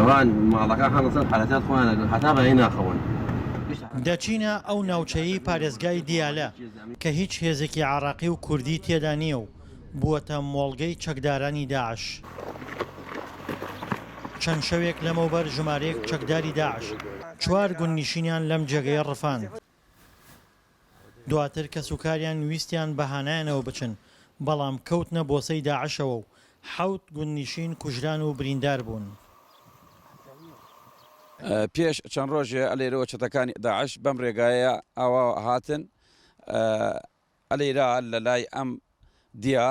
شەوان ماڵەکە هەڵسەر حالەتات خۆیان هەتا بەهی ناخەون. دەچینە ئەو ناوچەیی پارێزگای دیالە کە هیچ هێزێکی عراقی و کوردی تێدا نییە و بووەتە مۆڵگەی چەکدارانی داعش. چەند شەوێک لەمەوبەر ژمارەیەک چەکداری داعش 4 گوندنشینیان لەم جێگەیە ڕفاند. دواتر کە سوکاریان ویستیان بەهانایانەوە بچن بەڵام کەوتنە بۆسەی داعشەوە و 7 گوندنشین کوژران و بریندار بوون. پێش چەند ڕۆژێ ئەلێرەوە چەتەکانی داعش بەم ڕێگایە ئاوا هاتن ئەلێرا لە لای ئەم دیا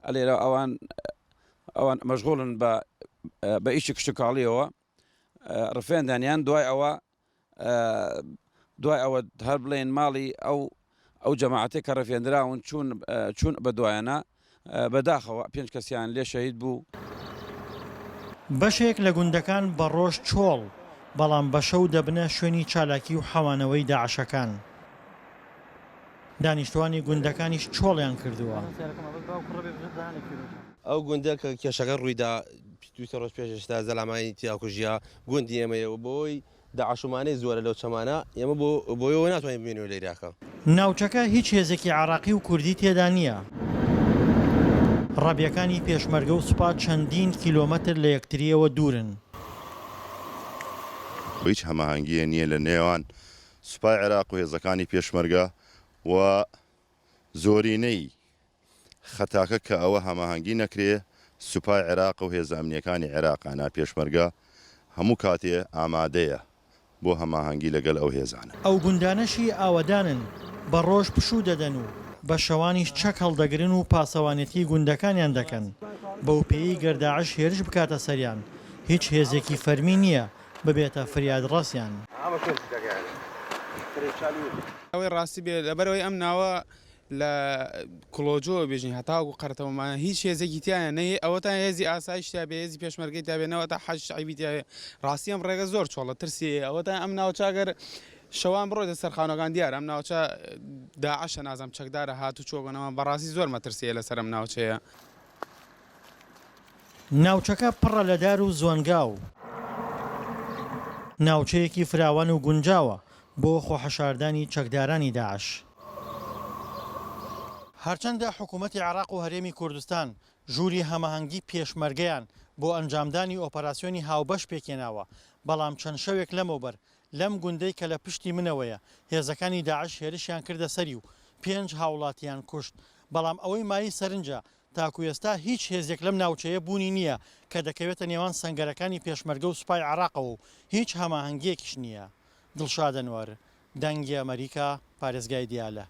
ئەلێرە ئەوان مەشغوڵن بە ئیشی کشتتوکاڵیەوە ڕفێندانیان دوای ئەوە هەر بڵێن ماڵی ئەو جەماعەتێک کە ڕفێنراون چوون بە دوایانە بەداخەوە 5 کەسیان لێ شەهید بوو. بەشێک لە گوندەکان بە ڕۆژ چۆڵ بەڵام بە شەو دەبنە شوێنی چالاکی و حەوانەوەی داعشەکان. دانیشتوانی گوندەکانیش چۆڵیان کردووە. ئەو گوندە کە کێشەکە ڕوویدا 2 ڕۆژ پێشتا زەلامانی تیاکوژیا گوندی ئێمەیەوە بۆی داعشومانەی زۆرە لەو چەمانە ئێمە بۆیەوە ناتوانین ببینەوە لێراکە. ناوچەکە هیچ هێزێکی عراقی و کوردی تێدا نییە. ڕابیەکانی پێشمەرگە و سوپا چەندین کیلۆمەتر لە یەکتریەوە دوورن. هیچ هەماهەنگیە نییە لە نێوان سوپای عێراق و هێزەکانی پێشمەرگە و زۆرینەی خەتاکە کە ئەوە هەماهەنگی نەکرێ سوپای عێراق و هێزە ئەمنیەکانی عێراقانە پێشمەرگە هەموو کاتێ ئامادەیە بۆ هەماهەنگی لەگەڵ ئەو هێزانە. ئەو گوندانەشی ئاوەدانن بە ڕۆژ پشوو دەدەن و بە شەوانیش چەک هەڵدەگرن و پاسەوانەتی گوندەکانیان دەکەن. بەو پێی گەرداعش هێرش بکاتە سەریان هیچ هێزێکی فەرمی نییە ببێتە فریاد ڕاستیان. ئەوەی ڕاستی بێت لەبەرەوەی ئەم ناوە لە کڵۆجۆ بێژین هەتاوەکو قەرتەوەمانە هیچ هێزێکی تیانە نەیە ئەوەتان هێزی ئاسایش تا بێ هێزی پێشمەرگەی تا بێنەوە تا حەج عیبی تاوێ ڕاستی ئەم ڕێگە زۆر چۆڵە ترسی ئەوەتان ئەم ناوچاگەر شەوان بڕۆیتە سەرخانەکان دیارە ئەم ناوچە داعشە نازام چەکدارە هاتو چۆگەنەوە بەڕاستی زۆر مەترسیە لەسەر ئەم ناوچەیە. ناوچەکە پڕە لە دار و زۆنگاو ناوچەیەکی فراوان و گونجاوە بۆ خۆحەشاردانی چەکدارانی داعش. هەرچەندە حکوومەتی عێراق و هەرێمی کوردستان ژووری هەماهەنگی پێشمەرگەیان بۆ ئەنجامدانی ئۆپەراسیۆنی هاوبەش پێکێناوە بەڵام چەند شەوێک لەمەوبەر لەم گوندەی کە لە پشتی منەوەیە هێزەکانی داعش هێرشیان کردە سەری و 5 هاوڵاتیان کوشت بەڵام ئەوەی مای سەرنجە تاکو ئێستا هیچ هێزێک لەم ناوچەیە بوونی نییە کە دەکەوێتە نێوان سەنگەرەکانی پێشمەرگە و سوپای عێراقەوە و هیچ هەماهەنگیەکیش نییە. دڵشاد ئەنوەر، دەنگی ئەمریکا، پارێزگای دیالە.